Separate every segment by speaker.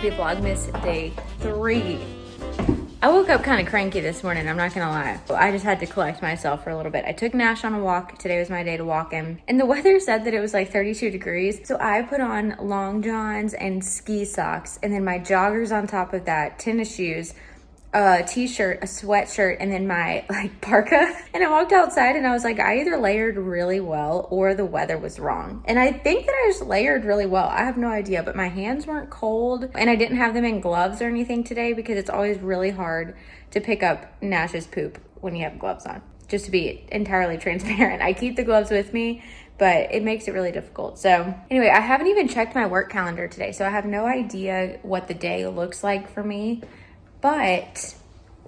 Speaker 1: Happy Vlogmas Day 3. I woke up kind of cranky this morning, I'm not gonna lie. I just had to collect myself for a little bit. I took Nash on a walk. Today was my day to walk him. And the weather said that it was like 32 degrees. So I put on long johns and ski socks, and then my joggers on top of that, tennis shoes, a t-shirt, a sweatshirt, and then my like parka. And I walked outside and I was like, I either layered really well or the weather was wrong. And I think that I just layered really well. I have no idea, but my hands weren't cold and I didn't have them in gloves or anything today because it's always really hard to pick up Nash's poop when you have gloves on. Just to be entirely transparent. I keep the gloves with me, but it makes it really difficult. So anyway, I haven't even checked my work calendar today, so I have no idea what the day looks like for me. But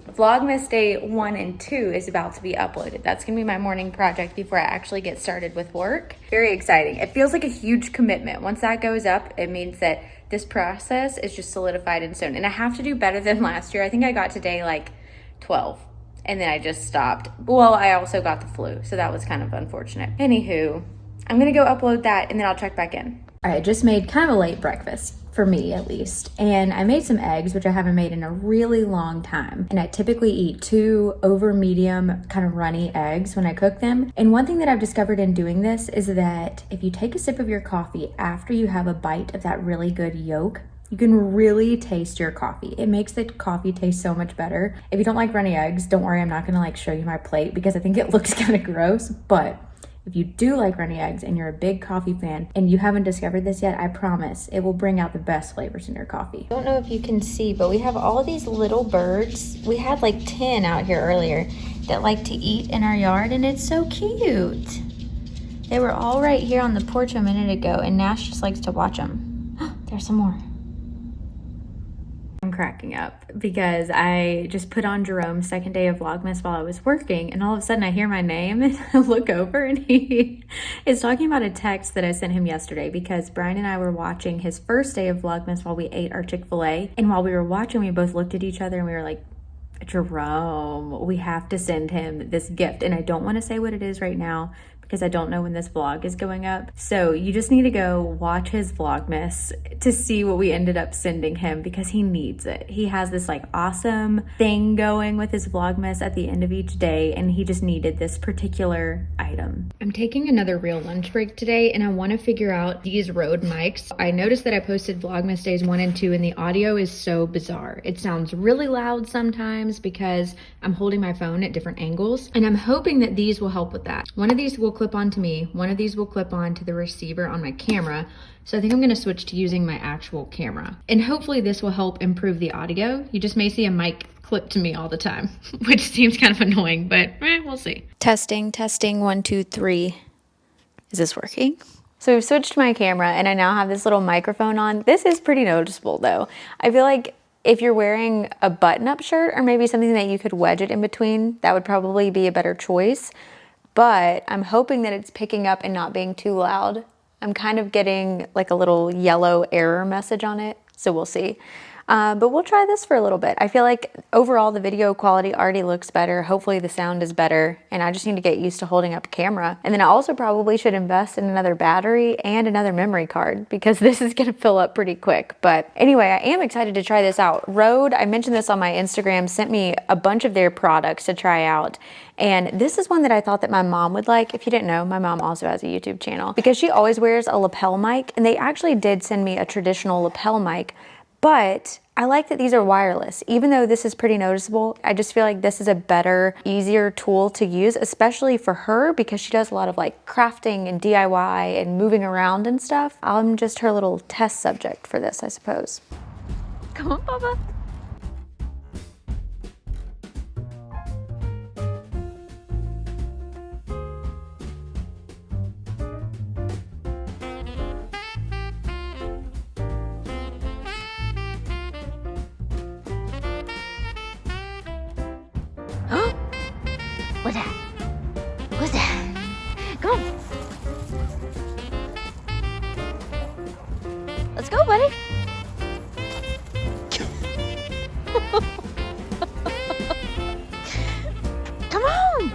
Speaker 1: Vlogmas Day 1 and 2 is about to be uploaded. That's gonna be my morning project before I actually get started with work. Very exciting. It feels like a huge commitment. Once that goes up, it means that this process is just solidified in stone. And I have to do better than last year. I think I got to day like 12 and then I just stopped. Well, I also got the flu, so that was kind of unfortunate. Anywho, I'm gonna go upload that and then I'll check back in. All right, just made kind of a late breakfast, for me at least. And I made some eggs, which I haven't made in a really long time. And I typically eat 2 over medium kind of runny eggs when I cook them. And one thing that I've discovered in doing this is that if you take a sip of your coffee after you have a bite of that really good yolk, you can really taste your coffee. It makes the coffee taste so much better. If you don't like runny eggs, don't worry, I'm not gonna like show you my plate because I think it looks kind of gross, but if you do like runny eggs and you're a big coffee fan and you haven't discovered this yet, I promise it will bring out the best flavors in your coffee. I don't know if you can see, but we have all these little birds. We had like 10 out here earlier that like to eat in our yard, and it's so cute. They were all right here on the porch a minute ago, and Nash just likes to watch them. There's some more. I'm cracking up because I just put on Jerome's second day of Vlogmas while I was working, and all of a sudden I hear my name and I look over and he is talking about a text that I sent him yesterday because Brian and I were watching his first day of Vlogmas while we ate our Chick-fil-A, and while we were watching we both looked at each other and we were like, Jerome, we have to send him this gift, and I don't want to say what it is right now because I don't know when this vlog is going up. So you just need to go watch his Vlogmas to see what we ended up sending him because he needs it. He has this like awesome thing going with his Vlogmas at the end of each day, and he just needed this particular item. I'm taking another real lunch break today and I want to figure out these Rode mics. I noticed that I posted Vlogmas days 1 and 2 and the audio is so bizarre. It sounds really loud sometimes because I'm holding my phone at different angles, and I'm hoping that these will help with that. One of these will clip onto me, one of these will clip onto the receiver on my camera. So I think I'm gonna switch to using my actual camera. And hopefully this will help improve the audio. You just may see a mic clip to me all the time, which seems kind of annoying, but we'll see. Testing, 1, 2, 3. Is this working? So we've switched to my camera and I now have this little microphone on. This is pretty noticeable though. I feel like if you're wearing a button-up shirt or maybe something that you could wedge it in between, that would probably be a better choice. But I'm hoping that it's picking up and not being too loud. I'm kind of getting like a little yellow error message on it, so we'll see. But we'll try this for a little bit. I feel like overall the video quality already looks better. Hopefully the sound is better, and I just need to get used to holding up a camera. And then I also probably should invest in another battery and another memory card because this is gonna fill up pretty quick. But anyway, I am excited to try this out. Rode, I mentioned this on my Instagram, sent me a bunch of their products to try out. And this is one that I thought that my mom would like. If you didn't know, my mom also has a YouTube channel because she always wears a lapel mic, and they actually did send me a traditional lapel mic. But I like that these are wireless. Even though this is pretty noticeable, I just feel like this is a better, easier tool to use, especially for her because she does a lot of like crafting and DIY and moving around and stuff. I'm just her little test subject for this, I suppose. Come on, Papa. What's that? What's that? Come on. Let's go, buddy. Come on.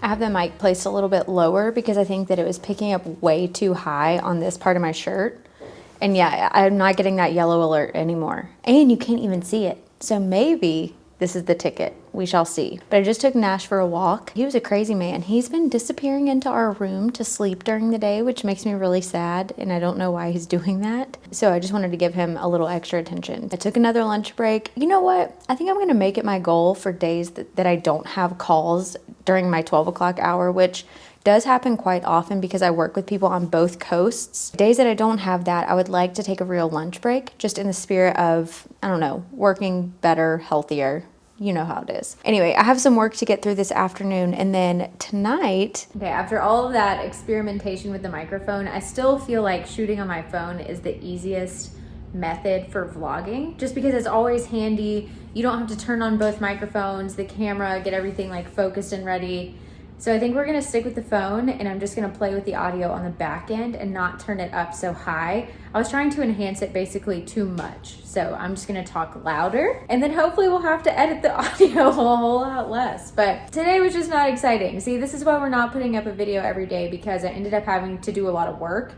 Speaker 1: I have have the mic placed a little bit lower because I think that it was picking up way too high on this part of my shirt. And yeah, I'm not getting that yellow alert anymore. And you can't even see it. So maybe this is the ticket. We shall see. But I just took Nash for a walk. He was a crazy man. He's been disappearing into our room to sleep during the day, which makes me really sad. And I don't know why he's doing that. So I just wanted to give him a little extra attention. I took another lunch break. You know what? I think I'm gonna make it my goal for days that I don't have calls during my 12 o'clock hour, which does happen quite often because I work with people on both coasts. Days that I don't have that, I would like to take a real lunch break, just in the spirit of, I don't know, working better, healthier. You know how it is. Anyway, I have some work to get through this afternoon, and then tonight. Okay, after all of that experimentation with the microphone, I still feel like shooting on my phone is the easiest method for vlogging, just because it's always handy. You don't have to turn on both microphones, the camera, get everything like focused and ready. So I think we're gonna stick with the phone, and I'm just gonna play with the audio on the back end and not turn it up so high. I was trying to enhance it basically too much. So I'm just gonna talk louder, and then hopefully we'll have to edit the audio a whole lot less. But today was just not exciting. See, this is why we're not putting up a video every day, because I ended up having to do a lot of work.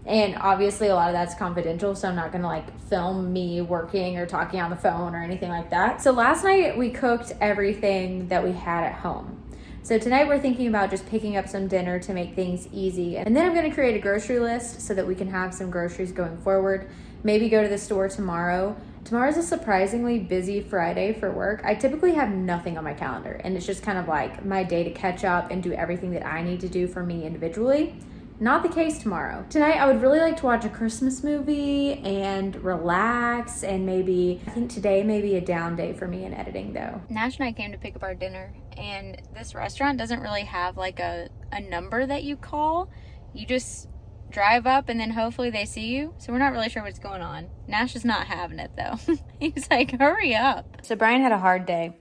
Speaker 1: And obviously a lot of that's confidential, so I'm not gonna like film me working or talking on the phone or anything like that. So last night we cooked everything that we had at home. So tonight we're thinking about just picking up some dinner to make things easy. And then I'm gonna create a grocery list so that we can have some groceries going forward. Maybe go to the store tomorrow. Tomorrow's a surprisingly busy Friday for work. I typically have nothing on my calendar, and it's just kind of like my day to catch up and do everything that I need to do for me individually. Not the case tomorrow. Tonight, I would really like to watch a Christmas movie and relax, and maybe, I think today may be a down day for me in editing though. Nash and I came to pick up our dinner, and this restaurant doesn't really have like a number that you call. You just drive up and then hopefully they see you. So we're not really sure what's going on. Nash is not having it though. He's like, hurry up. So Brian had a hard day.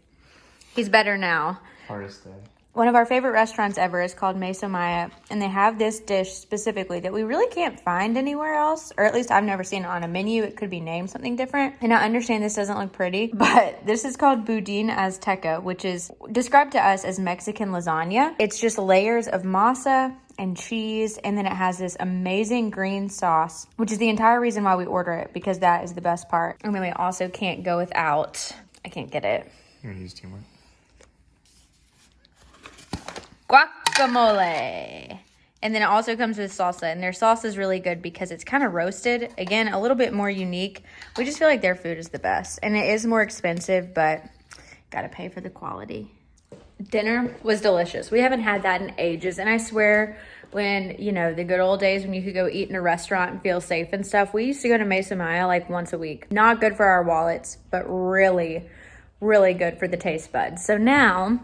Speaker 1: He's better now.
Speaker 2: Hardest day.
Speaker 1: One of our favorite restaurants ever is called Mesa Maya, and they have this dish specifically that we really can't find anywhere else, or at least I've never seen it on a menu. It could be named something different. And I understand this doesn't look pretty, but this is called Boudin Azteca, which is described to us as Mexican lasagna. It's just layers of masa and cheese, and then it has this amazing green sauce, which is the entire reason why we order it, because that is the best part. And then we also can't go without, I can't get it.
Speaker 2: You're gonna use teamwork.
Speaker 1: Guacamole. And then it also comes with salsa, and their salsa is really good because it's kind of roasted. Again, a little bit more unique. We just feel like their food is the best, and it is more expensive, but gotta pay for the quality. Dinner was delicious. We haven't had that in ages, and I swear, when, you know, the good old days when you could go eat in a restaurant and feel safe and stuff, we used to go to Mesa Maya like once a week. Not good for our wallets, but really, really good for the taste buds. So now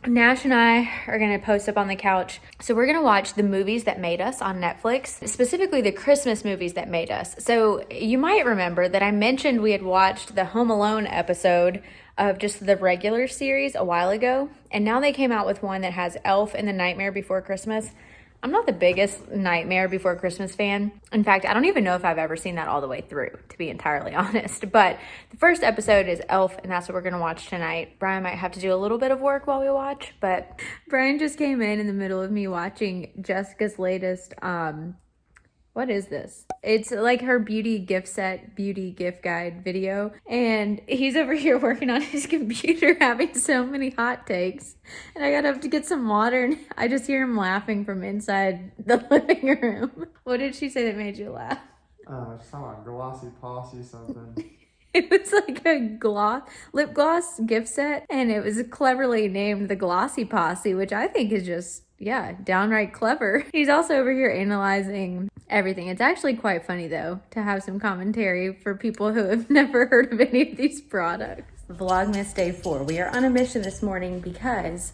Speaker 1: Nash and I are gonna post up on the couch. So we're gonna watch the movies that made us on Netflix, specifically the Christmas movies that made us. So you might remember that I mentioned we had watched the Home Alone episode of just the regular series a while ago, and now they came out with one that has Elf and the Nightmare Before Christmas. I'm not the biggest Nightmare Before Christmas fan. In fact, I don't even know if I've ever seen that all the way through, to be entirely honest. But the first episode is Elf, and that's what we're gonna watch tonight. Brian might have to do a little bit of work while we watch, but Brian just came in the middle of me watching Jessica's latest, what is this? It's like her beauty gift guide video. And he's over here working on his computer having so many hot takes. And I got up to get some water, and I just hear him laughing from inside the living room. What did she say that made you laugh?
Speaker 2: She's talking about glossy posse something.
Speaker 1: It was like a lip gloss gift set, and it was cleverly named the Glossy Posse, which I think is just, yeah, downright clever. He's also over here analyzing everything. It's actually quite funny, though, to have some commentary for people who have never heard of any of these products. Vlogmas Day 4. We are on a mission this morning because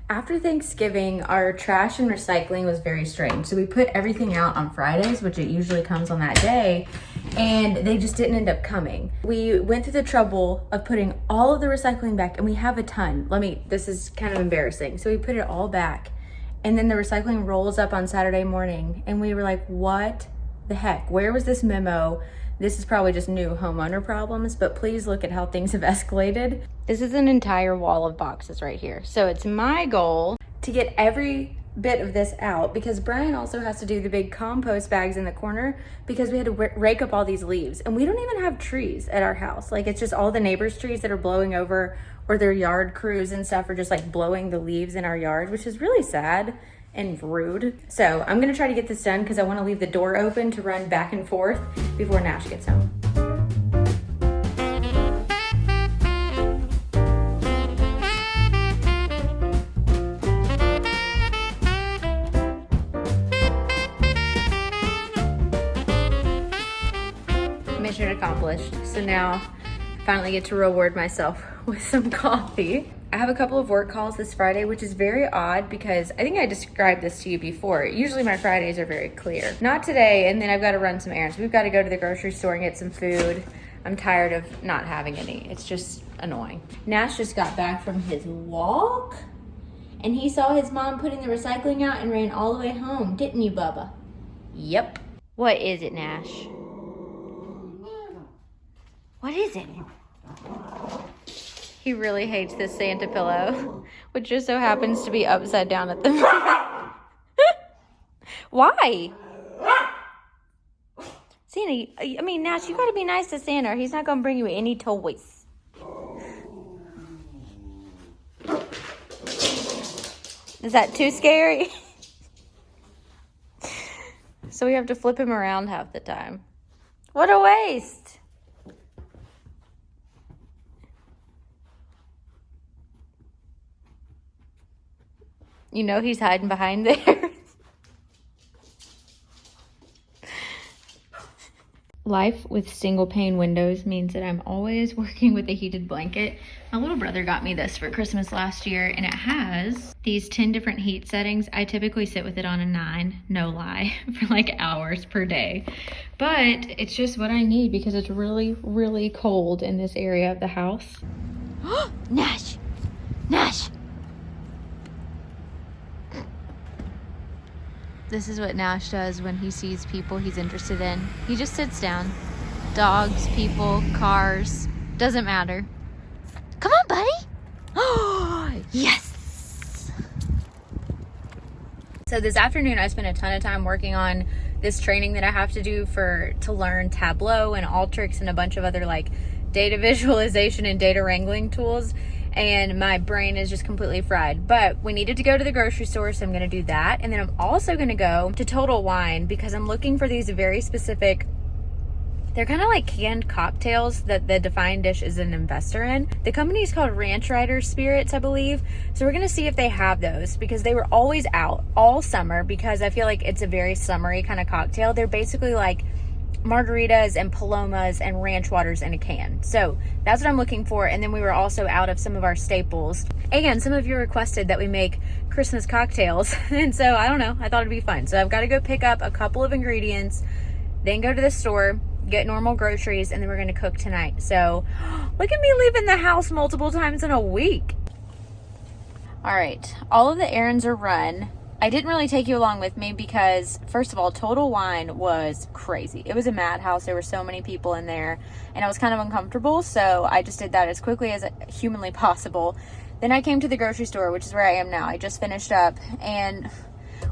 Speaker 1: after Thanksgiving, our trash and recycling was very strange. So we put everything out on Fridays, which it usually comes on that day, and they just didn't end up coming. We went through the trouble of putting all of the recycling back, and we have a ton. This is kind of embarrassing. So we put it all back, and then the recycling rolls up on Saturday morning, and we were like, what the heck? Where was this memo? This is probably just new homeowner problems, but please look at how things have escalated. This is an entire wall of boxes right here. So it's my goal to get every bit of this out because Brian also has to do the big compost bags in the corner because we had to rake up all these leaves, and we don't even have trees at our house. Like, it's just all the neighbors' trees that are blowing over, or their yard crews and stuff are just like blowing the leaves in our yard, which is really sad and rude. So I'm gonna try to get this done because I want to leave the door open to run back and forth before Nash gets home. Mission accomplished. So now I finally get to reward myself with some coffee. I have a couple of work calls this Friday, which is very odd because I think I described this to you before. Usually my Fridays are very clear. Not today, and then I've got to run some errands. We've got to go to the grocery store and get some food. I'm tired of not having any. It's just annoying. Nash just got back from his walk, and he saw his mom putting the recycling out and ran all the way home. Didn't you, Bubba? Yep. What is it, Nash? What is it? He really hates this Santa pillow, which just so happens to be upside down at the moment. Why? Santa, I mean, Nash, you gotta be nice to Santa, or he's not gonna bring you any toys. Is that too scary? So we have to flip him around half the time. What a waste. You know he's hiding behind there. Life with single pane windows means that I'm always working with a heated blanket. My little brother got me this for Christmas last year, and it has these 10 different heat settings. I typically sit with it on a 9, no lie, for like hours per day. But it's just what I need because it's really, really cold in this area of the house. Nash! Nash! This is what Nash does when he sees people he's interested in. He just sits down. Dogs, people, cars, doesn't matter. Come on, buddy. Oh, yes. So this afternoon I spent a ton of time working on this training that I have to do to learn Tableau and Alteryx and a bunch of other like data visualization and data wrangling tools. And my brain is just completely fried. But we needed to go to the grocery store, so I'm going to do that. And then I'm also going to go to Total Wine because I'm looking for these very specific, they're kind of like canned cocktails that the Defined Dish is an investor in. The company is called Ranch Rider Spirits, I believe. So we're going to see if they have those because they were always out all summer because I feel like it's a very summery kind of cocktail. They're basically like margaritas and palomas and ranch waters in a can. So that's what I'm looking for. And then we were also out of some of our staples. And some of you requested that we make Christmas cocktails. And so I don't know, I thought it'd be fun. So I've got to go pick up a couple of ingredients, then go to the store, get normal groceries, and then we're going to cook tonight. So look at me leaving the house multiple times in a week. All right, all of the errands are run. I didn't really take you along with me because, first of all, Total Wine was crazy. It was a madhouse. There were so many people in there, and I was kind of uncomfortable, so I just did that as quickly as humanly possible. Then I came to the grocery store, which is where I am now. I just finished up, and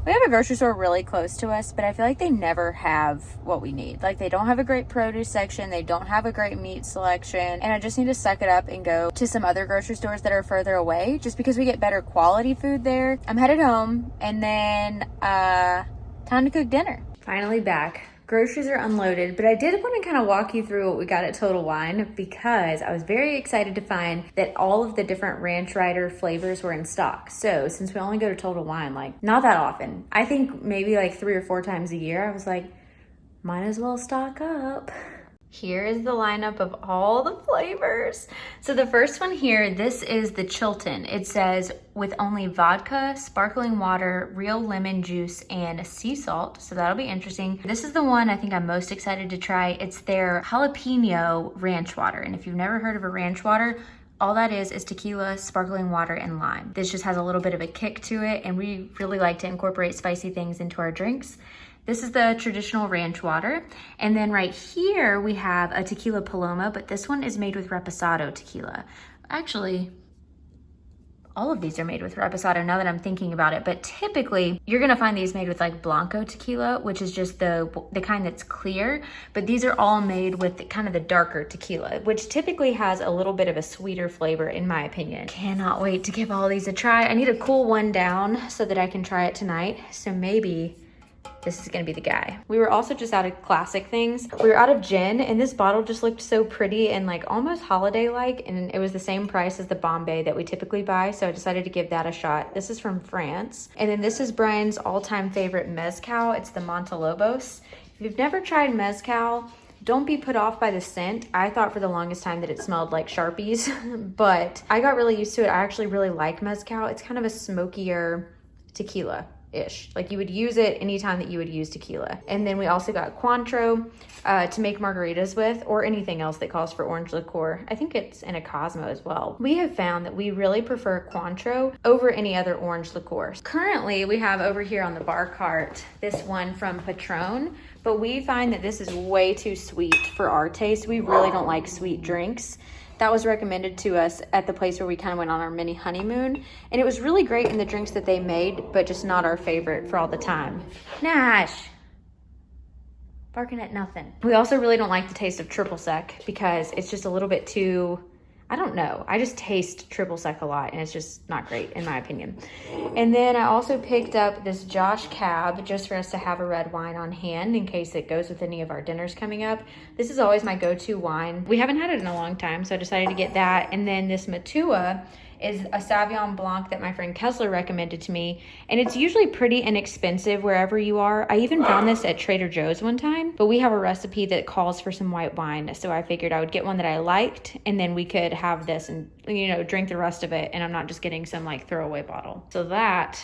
Speaker 1: we have a grocery store really close to us, but I feel like they never have what we need. Like, they don't have a great produce section. They don't have a great meat selection. And I just need to suck it up and go to some other grocery stores that are further away just because we get better quality food there. I'm headed home, and then time to cook dinner. Finally back. Groceries are unloaded, but I did want to kind of walk you through what we got at Total Wine because I was very excited to find that all of the different Ranch Rider flavors were in stock. So since we only go to Total Wine, like not that often, I think maybe like 3 or 4 times a year, I was like, might as well stock up. Here is the lineup of all the flavors. So the first one here, this is the Chilton. It says with only vodka, sparkling water, real lemon juice, and sea salt. So that'll be interesting. This is the one I think I'm most excited to try. It's their jalapeno ranch water. And if you've never heard of a ranch water, all that is tequila, sparkling water, and lime. This just has a little bit of a kick to it, and we really like to incorporate spicy things into our drinks. This is the traditional ranch water. And then right here we have a tequila paloma, but this one is made with reposado tequila. Actually, all of these are made with reposado now that I'm thinking about it, but typically you're gonna find these made with like Blanco tequila, which is just the kind that's clear, but these are all made with kind of the darker tequila, which typically has a little bit of a sweeter flavor in my opinion. Cannot wait to give all these a try. I need to cool one down so that I can try it tonight, so maybe this is gonna be the guy. We were also just out of classic things. We were out of gin, and this bottle just looked so pretty and like almost holiday-like, and it was the same price as the Bombay that we typically buy, so I decided to give that a shot. This is from France. And then this is Brian's all-time favorite mezcal. It's the Motelobos. If you've never tried mezcal, don't be put off by the scent. I thought for the longest time that it smelled like Sharpies, but I got really used to it. I actually really like mezcal. It's kind of a smokier tequila-ish. Like you would use it anytime that you would use tequila. And then we also got Cointreau to make margaritas with, or anything else that calls for orange liqueur. I think it's in a Cosmo as well. We have found that we really prefer Cointreau over any other orange liqueur. Currently, we have over here on the bar cart this one from Patron, but we find that this is way too sweet for our taste. We really don't like sweet drinks. That was recommended to us at the place where we kind of went on our mini honeymoon. And it was really great in the drinks that they made, but just not our favorite for all the time. Nash, barking at nothing. We also really don't like the taste of triple sec because it's just a little bit too, I don't know. I just taste triple sec a lot and it's just not great in my opinion. And then I also picked up this Josh Cab just for us to have a red wine on hand in case it goes with any of our dinners coming up. This is always my go-to wine. We haven't had it in a long time, so I decided to get that. And then this Matua is a Sauvignon Blanc that my friend Kessler recommended to me. And it's usually pretty inexpensive wherever you are. I even found this at Trader Joe's one time, but we have a recipe that calls for some white wine. So I figured I would get one that I liked, and then we could have this and, you know, drink the rest of it. And I'm not just getting some like throwaway bottle. So that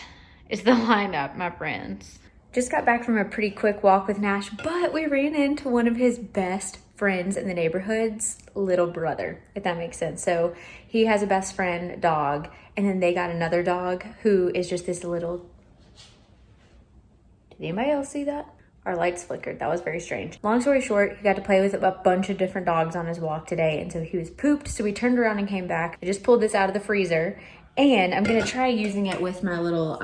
Speaker 1: is the lineup, my friends. Just got back from a pretty quick walk with Nash, but we ran into one of his best friends in the neighborhood's little brother, if that makes sense. So he has a best friend dog, and then they got another dog who is just this little, did anybody else see that? Our lights flickered. That was very strange. Long story short, he got to play with a bunch of different dogs on his walk today, and so he was pooped, so we turned around and came back. I just pulled this out of the freezer, and I'm gonna try using it with my little,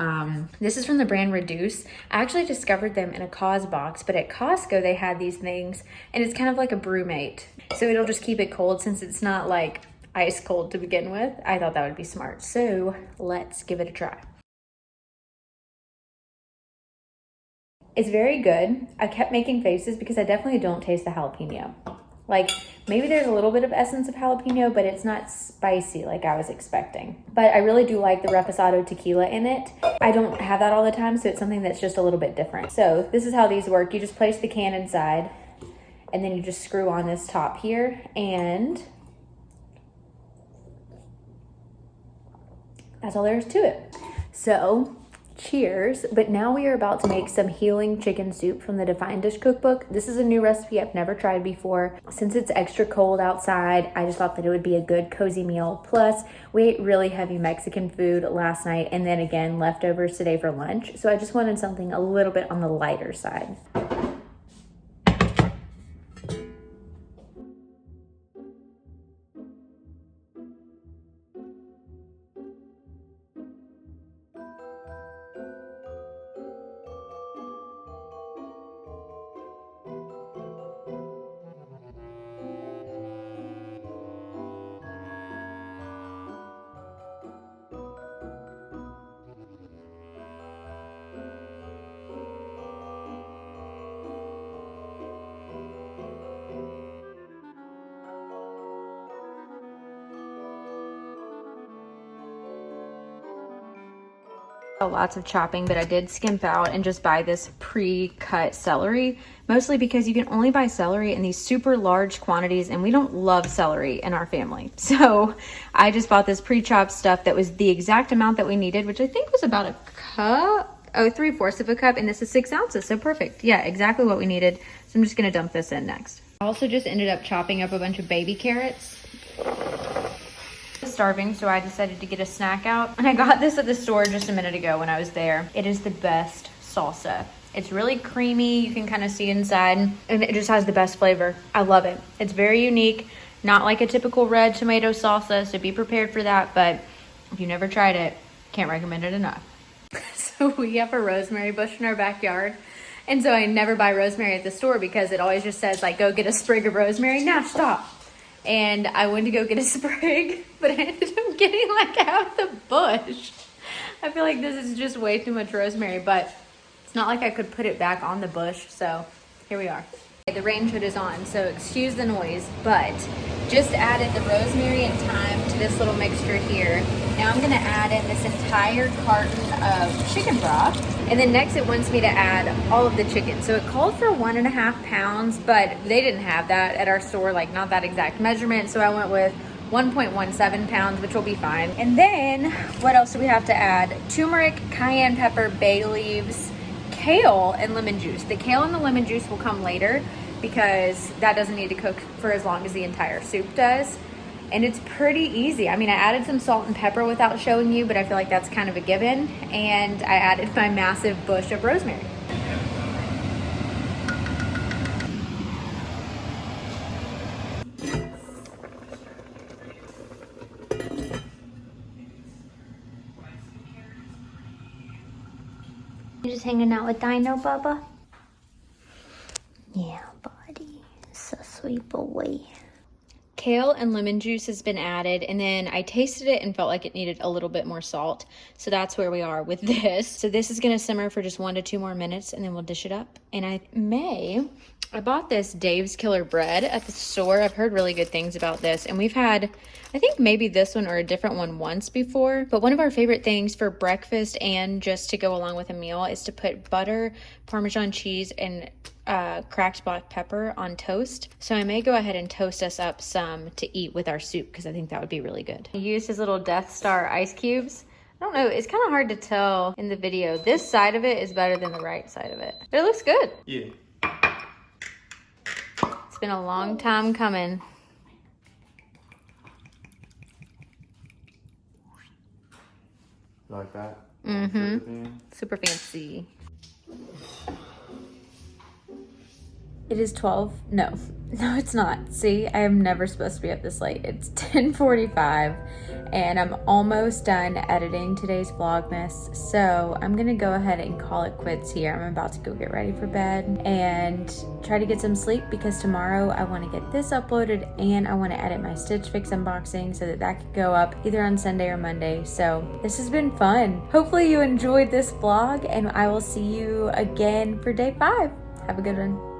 Speaker 1: this is from the brand Reduce. I actually discovered them in a Cause box, but at Costco they had these things, and it's kind of like a brewmate. So it'll just keep it cold since it's not like ice cold to begin with. I thought that would be smart. So let's give it a try. It's very good. I kept making faces because I definitely don't taste the jalapeno. Like, maybe there's a little bit of essence of jalapeno, but it's not spicy like I was expecting. But I really do like the reposado tequila in it. I don't have that all the time, so it's something that's just a little bit different. So this is how these work. You just place the can inside, and then you just screw on this top here, and that's all there is to it. So cheers. But now we are about to make some healing chicken soup from the Defined Dish cookbook. This is a new recipe I've never tried before. Since it's extra cold outside, I just thought that it would be a good cozy meal. Plus, we ate really heavy Mexican food last night, and then again leftovers today for lunch. So I just wanted something a little bit on the lighter side. Lots of chopping, but I did skimp out and just buy this pre-cut celery, mostly because you can only buy celery in these super large quantities, and we don't love celery in our family. So I just bought this pre-chopped stuff that was the exact amount that we needed, which I think was about a cup, 3/4 of a cup, and this is 6 ounces, so perfect. Yeah, exactly what we needed. So I'm just gonna dump this in next. I also just ended up chopping up a bunch of baby carrots. Starving, so I decided to get a snack out, and I got this at the store just a minute ago when I was there. It is the best salsa. It's really creamy, you can kind of see inside, and it just has the best flavor. I love it. It's very unique, not like a typical red tomato salsa, so be prepared for that, but If you've never tried it, can't recommend it enough. So we have a rosemary bush in our backyard. And so I never buy rosemary at the store because it always just says like, go get a sprig of rosemary. Now stop. And I went to go get a sprig, but I ended up getting like half the bush. I feel like this is just way too much rosemary, but it's not like I could put it back on the bush. So here we are. The range hood is on, so excuse the noise, but just added the rosemary and thyme to this little mixture here. Now I'm gonna add in this entire carton of chicken broth. And then next it wants me to add all of the chicken. So it called for 1.5 pounds, but they didn't have that at our store, like not that exact measurement. So I went with 1.17 pounds, which will be fine. And then what else do we have to add? Turmeric, cayenne pepper, bay leaves, kale, and lemon juice. The kale and the lemon juice will come later because that doesn't need to cook for as long as the entire soup does. And it's pretty easy. I mean, I added some salt and pepper without showing you, but I feel like that's kind of a given. And I added my massive bush of rosemary. You just hanging out with Dino, Bubba? Yeah, buddy. So sweet boy. Kale and lemon juice has been added, and then I tasted it and felt like it needed a little bit more salt. So that's where we are with this. So this is gonna simmer for just 1 to 2 more minutes, and then we'll dish it up. And I bought this Dave's Killer Bread at the store. I've heard really good things about this, and we've had, I think maybe this one or a different one once before. But one of our favorite things for breakfast and just to go along with a meal is to put butter, Parmesan cheese, and cracked black pepper on toast. So I may go ahead and toast us up some to eat with our soup because I think that would be really good. I used his little Death Star ice cubes. I don't know, it's kind of hard to tell in the video. This side of it is better than the right side of it. But it looks good.
Speaker 2: Yeah.
Speaker 1: It's been a long time coming.
Speaker 2: Like that?
Speaker 1: Mm-hmm. Super fancy. It is 12. No, it's not. See, I am never supposed to be up this late. It's 10:45 and I'm almost done editing today's Vlogmas. So I'm gonna go ahead and call it quits here. I'm about to go get ready for bed and try to get some sleep because tomorrow I wanna get this uploaded and I wanna edit my Stitch Fix unboxing so that that could go up either on Sunday or Monday. So this has been fun. Hopefully you enjoyed this vlog and I will see you again for day 5. Have a good one.